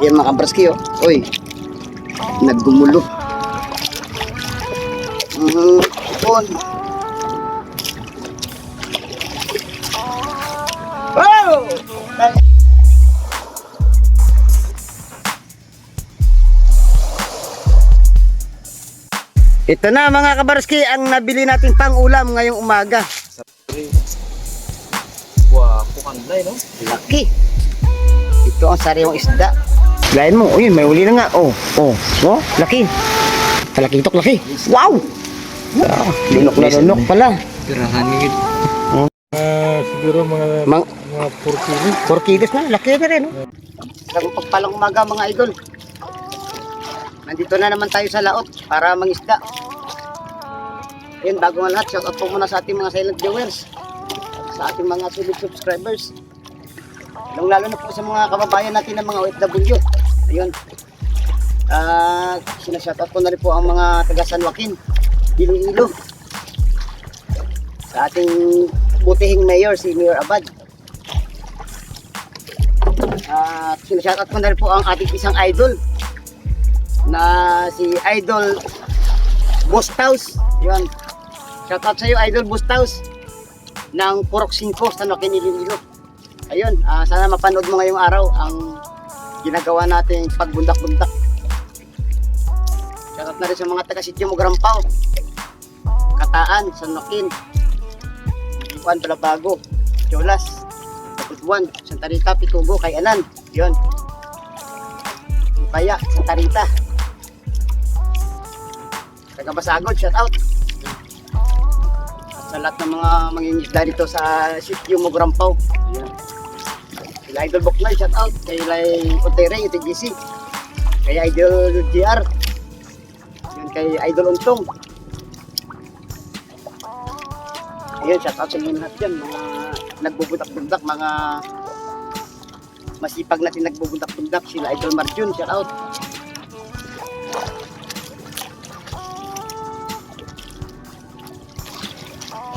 Yan mga kabraski, oh. Uy, naggumulo. Ipon. Wow! Ito na mga kabarski ang nabili natin pang ulam ngayong umaga. Wah, kukanday, no? Laki. Ito ang sariwang isda. Lain mo, uy, may uli na nga. Oh, laki. Laki itok, laki. Wow! Lunok na lunok pala. Gerahan gitu. Siguro mga 4 kilos. 4 kilos na, laki na rin. Isang pagpalang umaga mga idol. Nandito na naman tayo sa laot para mangisda. Ayun, bago nga lahat, shout out po muna sa ating mga silent viewers, sa ating mga solid subscribers, lalo na po sa mga kababayan natin ng mga OFW. Ayun, sinashout out po na rin po ang mga taga San Joaquin, Iloilo, sa ating butihing mayor, si Mayor Abad. Sinashout out po na rin po ang ating isang idol na si Idol Bustaus. Yun, shout out sa iyo Idol Bustaus ng Purok 5 San Joaquin, Iloilo. Ayun, sana mapanood mo ngayong araw ang ginagawa nating pagbundak-bundak. Shout out na rin sa mga taga Sitio Mogrampao, Kataan, San Joaquin, Juan, Balabago, Cholas, Tutuan, Santa Rita, Pitubo, Kayanan. Yun, Kaya, Santa Rita, taga Basagod, shout out. At sa lahat ng mga mangingisda dito sa Sitio Mogrampao. Ayan. Kay Idol Boknoy, shout out. Kay Lai Utere, UTGC. Kay Idol GR. Ayan, kay Idol Untong. Ayan, shout out sa inyo lahat yan. Mga nagbubundak-bundak, mga masipag natin nagbubundak-bundak. Sila Idol Marjun, shout out.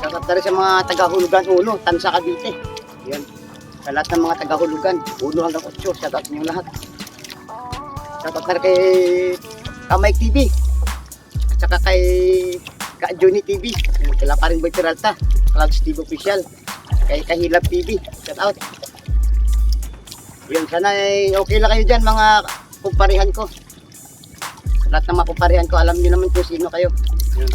Shout out na rin sa mga taga-Hulugan Uno, Tansa Cavite. Yan. Sa lahat ng mga taga-Hulugan, 1 hanggang 8, shout out niyo lahat. Shout out na rin kay Kamay TV. At saka kay Ka Johnny TV. Kila pa rin Boy Peralta, Clouds TV Official. Kay Kahilab TV, shout out. Yan, sana okay lang kayo dyan mga kumparihan ko. Sa lahat ng mga kumparihan ko, alam niyo naman kung sino kayo. Yan.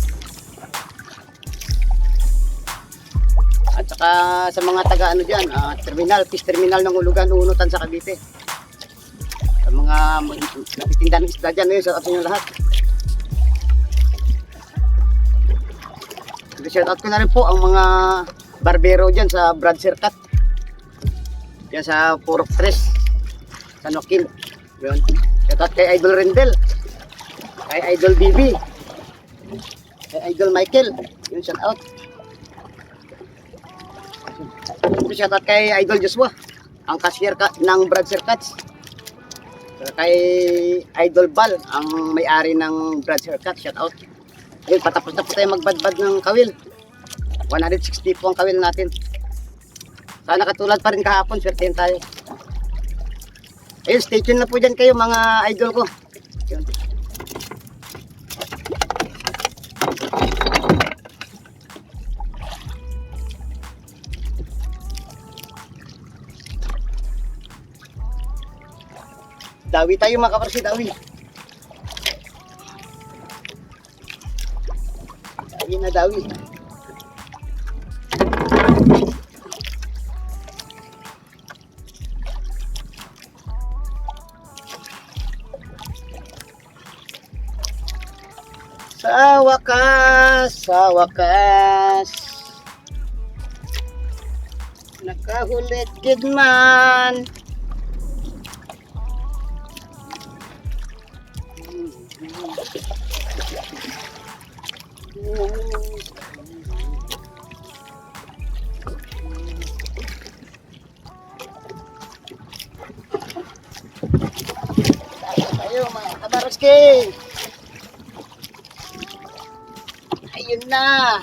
At saka sa mga taga ano dyan, terminal, fish terminal ng Hulugan Uno, Tansa Cavite. Sa mga natitinda ng isda dyan, shout out sa inyo lahat. Shout out ko na rin po ang mga barbero dyan sa Brad Circuit. Yan sa Purok 3, San Joaquin. Yun. Shout out kay Idol Rendel, kay Idol BB, kay Idol Michael. Yun, shout out. Shout out kay Idol Joshua, ang cashier ng Brad Circuits. Kay Idol Bal, ang may-ari ng Brad Circuit, shout out. Ayun, patapos na po tayo magbadbad ng kawil. 160 po ang kawil natin. Sana katulad pa rin kahapon, swertein tayo. Ayun, stay tuned na po dyan kayo mga idol ko. Ayun. Dawi tayo mga kaparsi, dawi. Dawi na dawi. Sa wakas, nakahulit gid man. Tayo mga kabarski. Ayun na.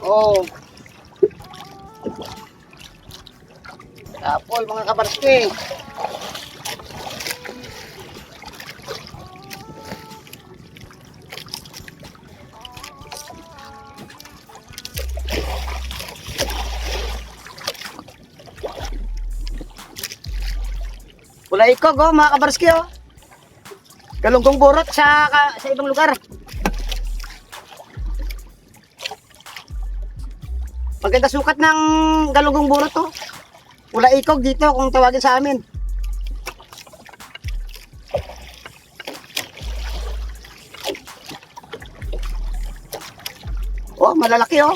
Oh. Apple, mga kabarski. Wala ikog, oh, mga kabarski, oh. Galunggong burot sa ibang lugar. Maganda sukat ng galunggong burot, oh. Wala ikog dito kung tawagin sa amin. Oh, malalaki, oh.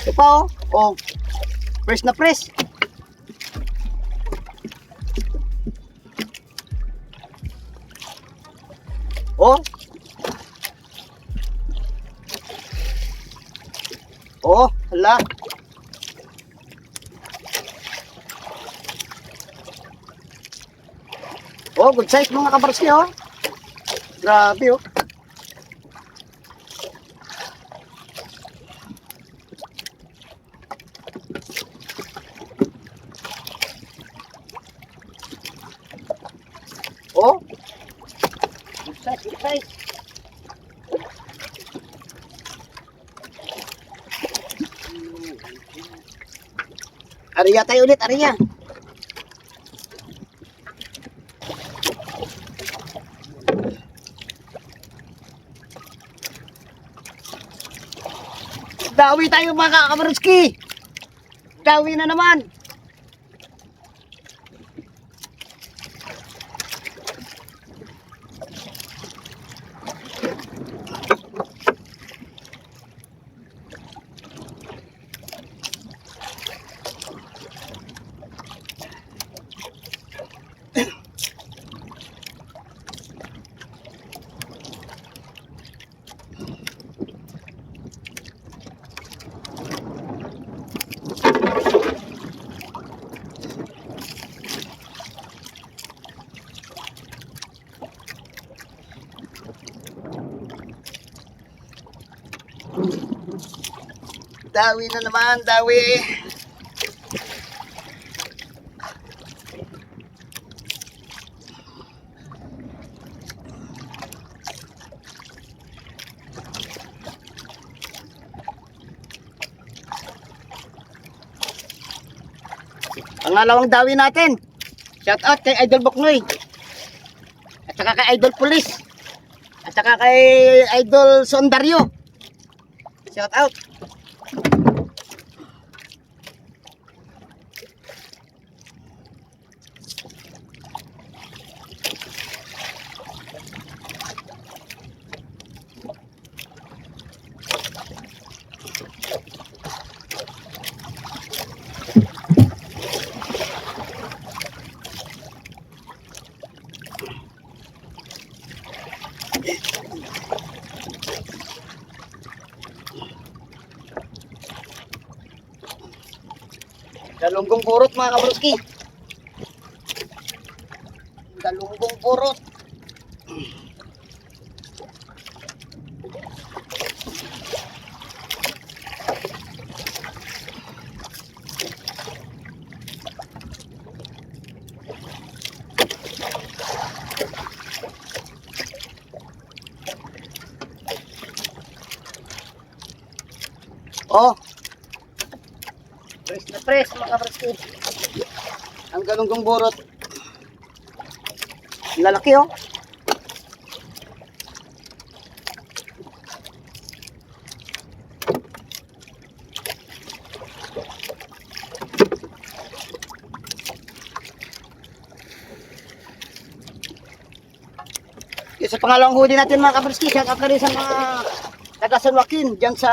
Ito pa, oh. Oh. Press na press. Oh. Oh, hala. Oh, good size mga kabarski, oh. Grabe, oh. Oh. Good size, good size. Ariya tayo ulit, Ariya. Dawi tayo mga kabarski. Dawi na naman. Dawi na naman, dawi. Pangalawang dawi natin. Shout out kay Idol Boknoy. At saka kay Idol Police. At saka kay Idol Sondario. Shout out. Galunggong burot mga kabroski. Galunggong burot. Oh. Press na press mga kabroski. Ang galunggong burot. Lalaki, oh. Sa pangalawang huli natin mga kabroski, shout out na rin sa mga taga San Joaquin dyan sa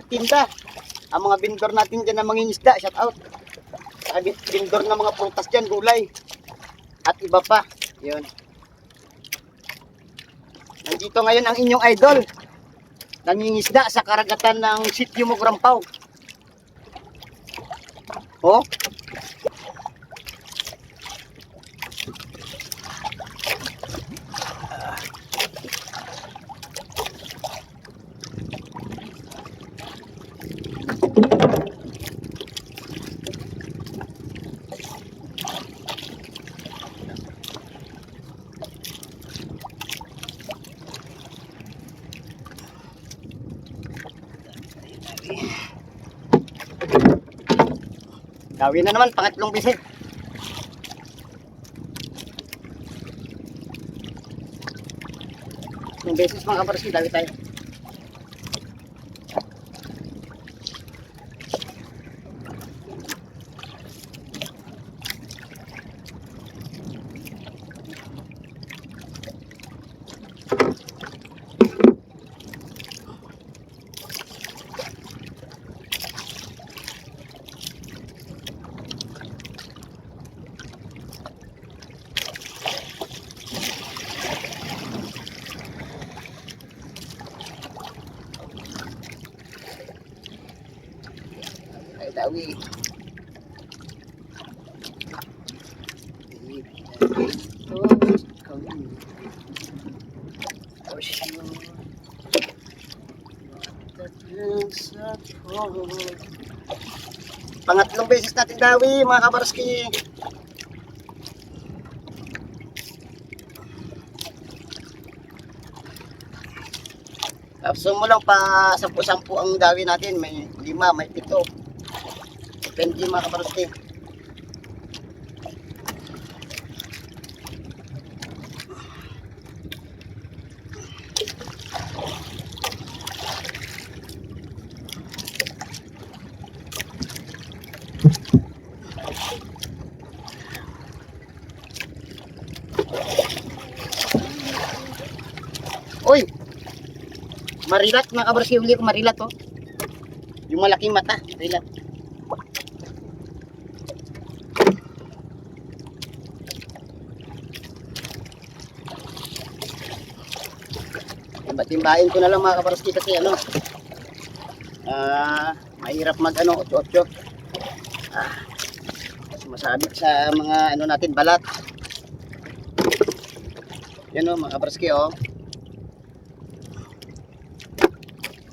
tinda. Ang mga vendor natin dyan na mangingisda, shout out. Sa vendor ng mga prutas dyan, gulay. At iba pa. Yun. Nandito ngayon ang inyong idol. Nangingisda sa karagatan ng Sitio Mogrampao. Oh. Gawin na naman, pangatlong beses. Yung beses mga kabarski, dawi tayo. Ay, dawi. Pangatlong beses natin dawi mga kabarski. Tapos mo lang pa 10-10 ang dawi natin. May 5, may 7. Depende mga kabarski. Uy! Marilat mga kabarski, huli ko marilat oh. Yung malaking mata, marilat. Timba-timbahin ko na lang mga kabarski kasi ano, mahirap mag ano, 8-8. Sumasabit sa mga ano natin, balat. Yan o mga kabarski oh.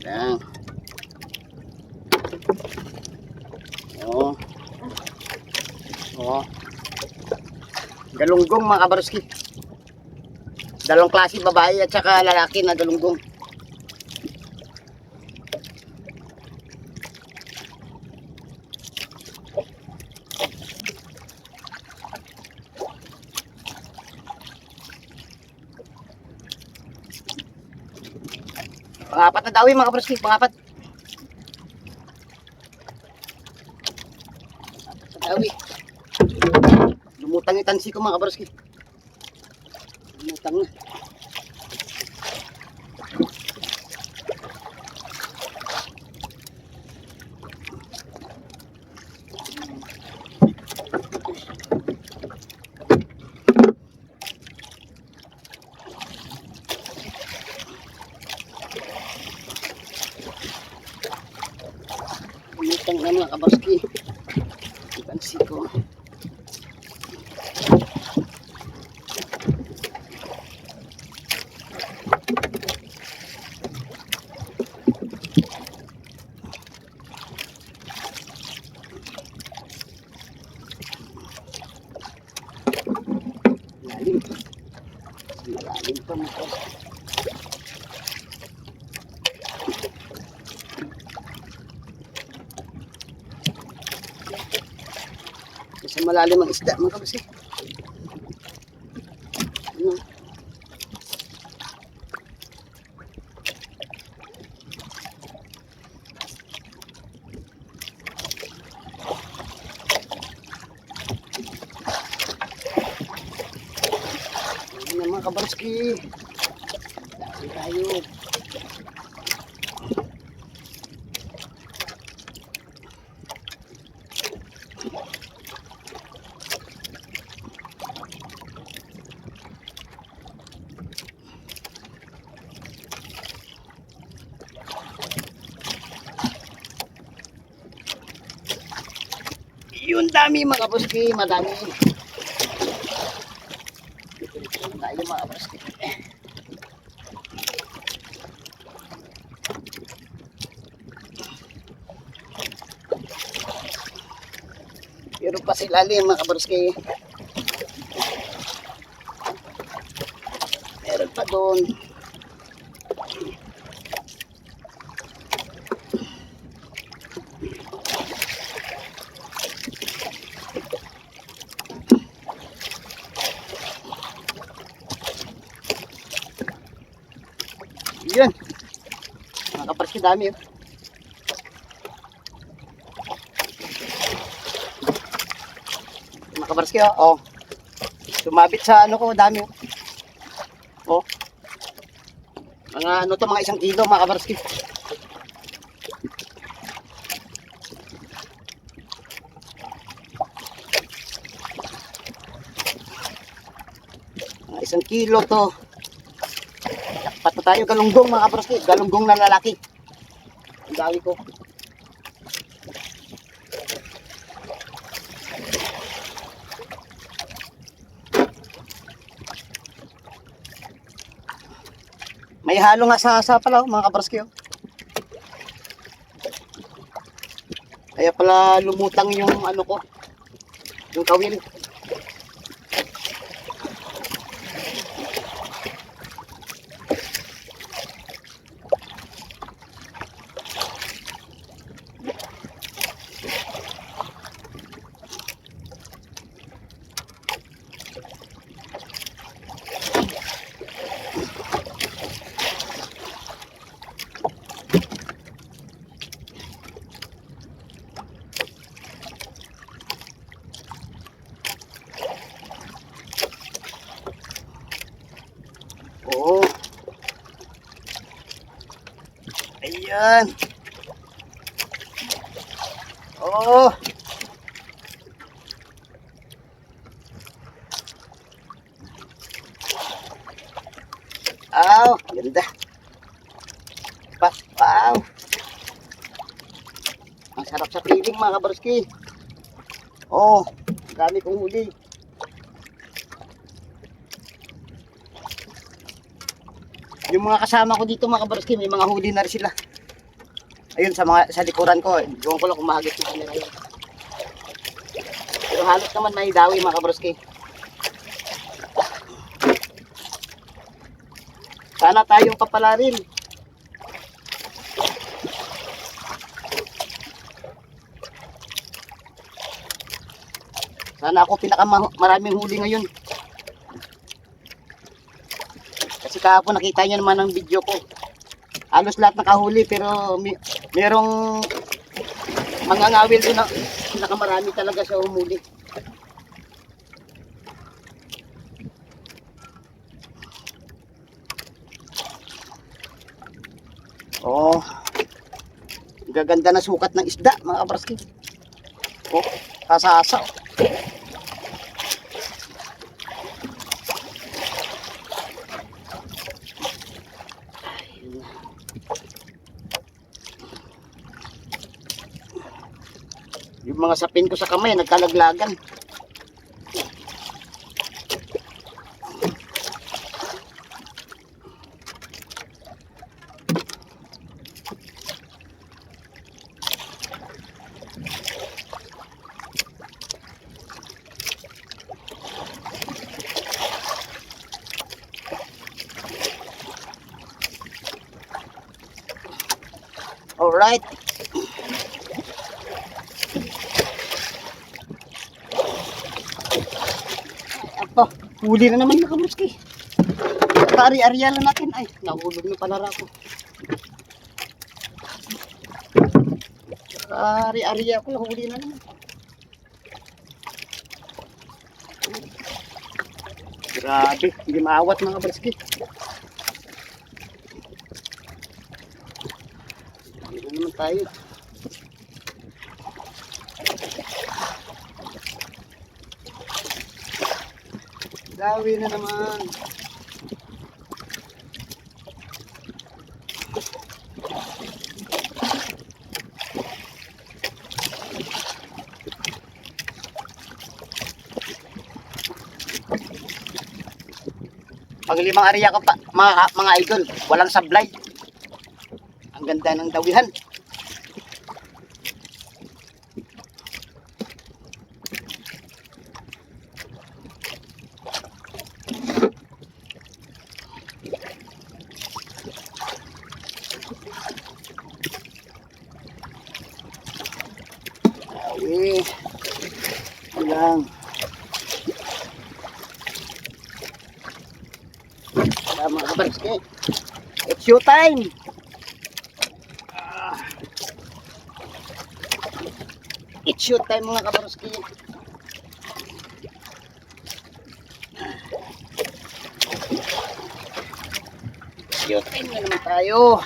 Yan. Oh. Oh. Galunggong mga kabarski. Dalawang klase babae at saka lalaki na galunggong. Pangapat na dawi mga kabarski, pangapat. Pangapat na dawi. Lumutang yung tansi ko mga kabarski. Lumutang na. Lumutang na mga kabarski. Yung tansi ko. Lalim. Malalim pa mga kabarski. Kasi malalim ang isda mga kabarski. Ano? Ayan na mga kabarski. Dami tayo. Yun dami mga kabarski, madami. Tayo mga kabarski. Meron pa sila mga kabarski. Meron pa doon. kabarski, dami. Oh. Mga kabarski, oh. Sumabit sa ano ko, dami. Oh. Mga ano to, mga 1 kilo, mga kabarski. Mga 1 kilo to. Pato tayo galunggong, mga kabarski. Galunggong na lalaki. Ang dami ko. May halo nga sa pala, oh, mga kabarski. Oh. Kaya pala lumutang yung ano ko, yung kawil. Oo. Ayan. Oo. Aw, ganda. Wow. Ang sarap sa piling, mga kabarski. Oh, dami kong huli. Yung mga kasama ko dito, mga kabarski, may mga huli na rin sila. Ayun, sa likuran ko. Doon ko lang kung mahagit na camera yun. Pero halos naman may dawi, mga kabarski. Sana tayong papalarin. Sana ako pinakamaraming huli ngayon. Kasi kahapon nakita niyo naman ang video ko. Halos lahat nakahuli pero merong mga ngawil din na pinakamarami talaga siya humuli. Oh. Gaganda na sukat ng isda, mga kabarski. Oh, asa-asa. Yung mga sapin ko sa kamay, nagkalaglagan. Alright. Apo, huli na naman, mga kabarski. Ari-ariya lang natin. Ay, nahulog na pala ako. Ari-ariya ko, huli na naman. Grabe, hindi maawat, mga kabarski. Hindi na naman tayo. Dawi na naman. Pag 5 area ko pa, mga idol, walang sablay. Ang ganda ng dawihan. Okay. Ayan. Mga kabarski, it's show time. Shoot tayo mga kabaroski. Shootin na naman tayo.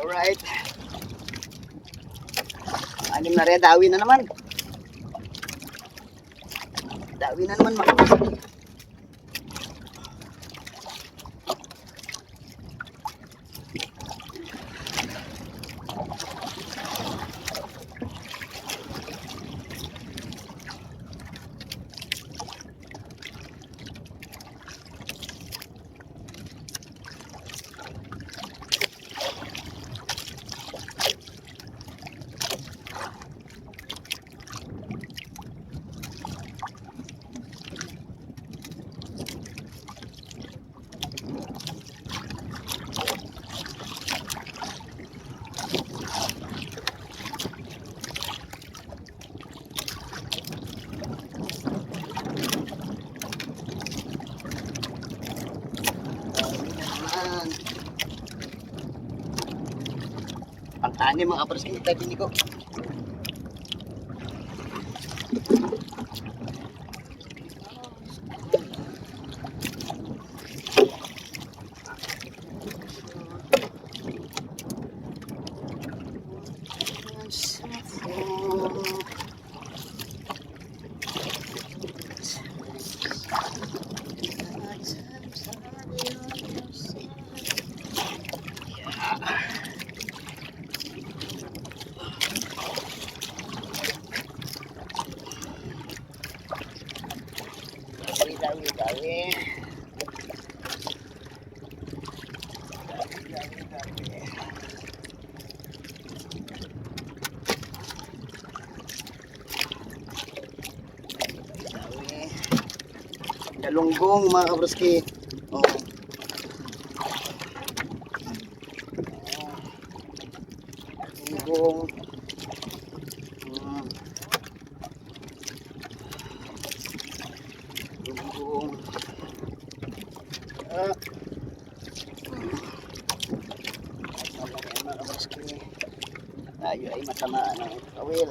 Alright. Anim na rin, dawi na naman. Dawi na naman mga kabaroski. Pangtani mga kabaroski, ito bini ko. Dami. Galunggong mga kabaroski. Oh. Galunggong. Galunggong. Mga kabaroski. Tayo ay matamaan ng kawil.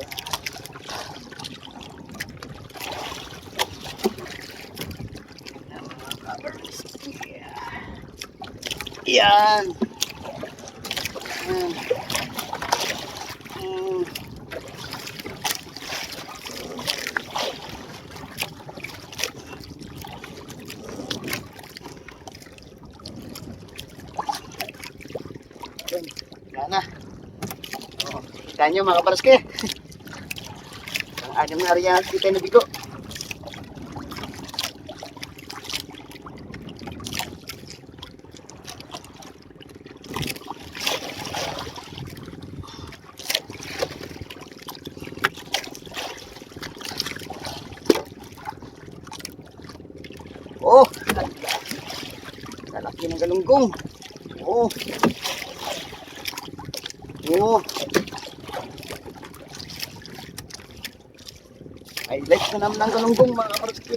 Yan. Yan na. Oh, kita nyo mga kabaroski. Ang anim na riyan kita na bigo. galunggong. Oo. Oo. Highlight na naman ang galunggong mga kaparski.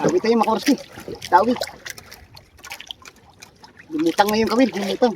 Tawi tayo mga kaparski. Tawi. Lumutang na yung kawil. Lumutang.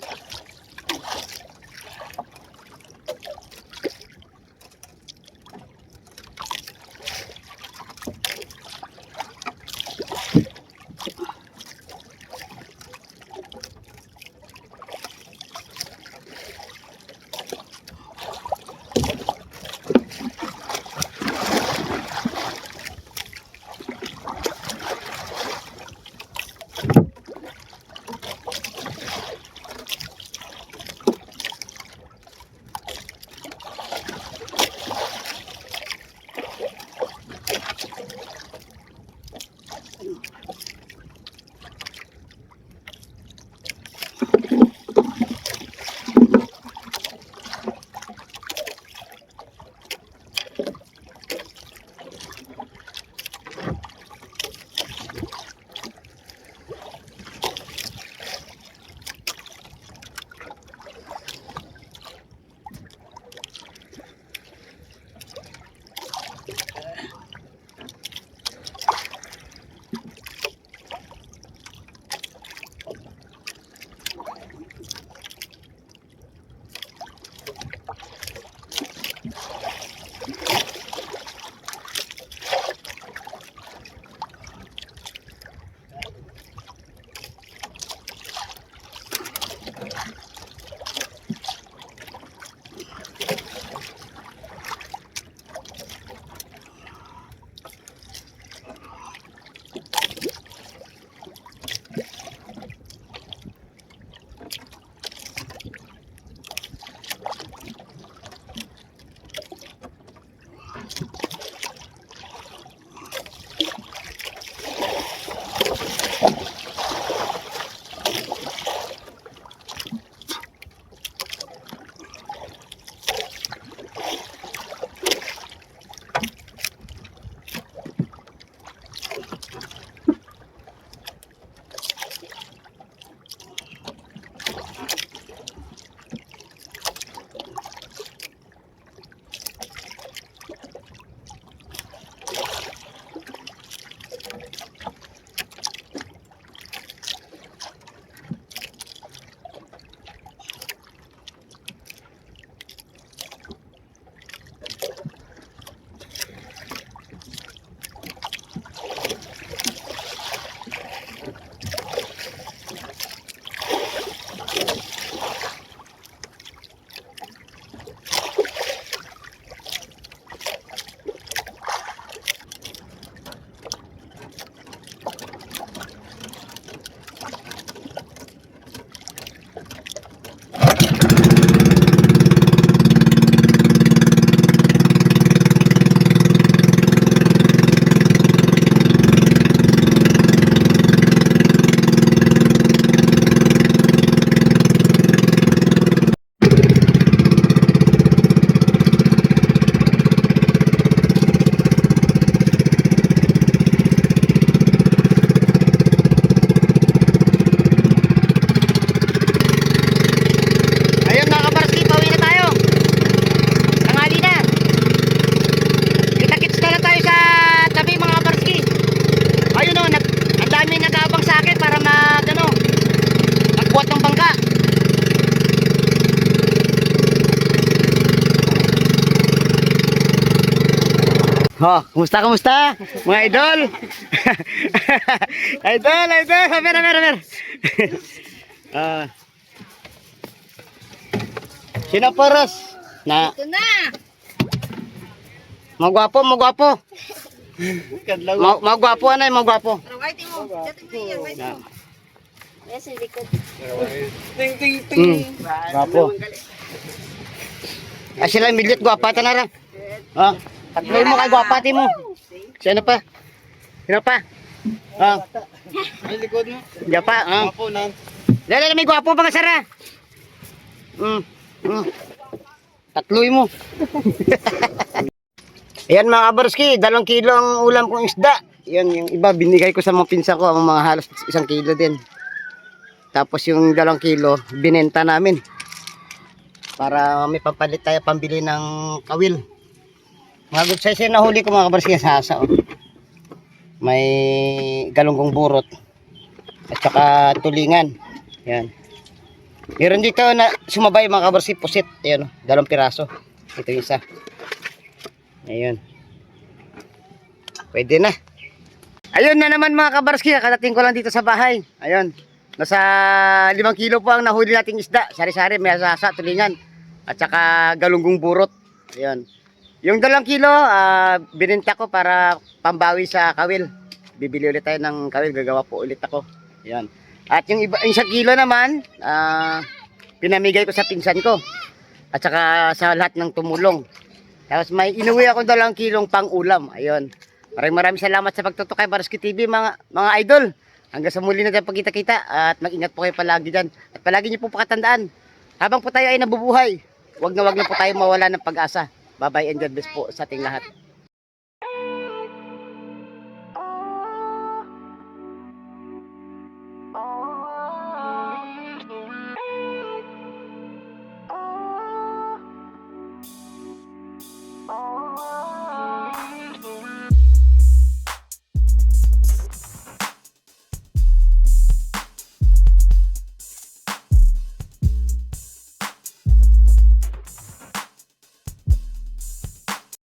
Oh, kumusta? Mga idol. idol. Mer. Ah. Sino poros? Na. Ito na. Magwapo. Magwapo anay, magwapo. Rawaitin mo. Dating mo yan. Rawaitin mo. Yes, sa likod. Gwapo. Ah, sila milit gwapa ta na ra. Ah, tatloy mo kay gwapati mo. Sino pa? Ah. Ay, likod mo. Gwapa, ah. Apo na. Lala may gwapo pa ka sara. Tatloy mo. Ayan mga kabarski, 2 kilo ang ulam kong isda. Yan, yung iba binigay ko sa mga pinsa ko, ang mga halos 1 kilo din. Tapos yung 2 kilo, binenta namin. Para may pampalit tayo pambili ng kawil. Mga good size yung nahuli ko mga kabarski sa hasa. Oh. May galunggong burot. At saka tulingan. Yan. Meron dito na sumabay mga kabarski, pusit. Ayan, 2 piraso. Ito yung isa. Ayun. Pwede na. Ayun na naman mga kabarski, kadating ko lang dito sa bahay. Ayun. Nasa 5 kilo po ang nahuli nating isda. Sari-sari, may asasa, tulingan. At saka galunggong burot. Ayun. Yung 2 kilo, binenta ko para pambawi sa kawil. Bibili ulit tayo ng kawil, gagawa po ulit ako. Ayun. At yung 1 kilo naman, pinamigay ko sa pinsan ko. At saka sa lahat ng tumulong. Tapos may inuwi ako 2 kilong pang ulam. Ayun. Maraming salamat sa pagtutok kay Barsky TV mga idol. Hanggang sa muli na tayo pagkita-kita at mag-ingat po kayo palagi dyan. At palagi niyo po pakatandaan, habang po tayo ay nabubuhay, wag na po tayo mawala ng pag-asa. Bye-bye and God bless po sa ating lahat.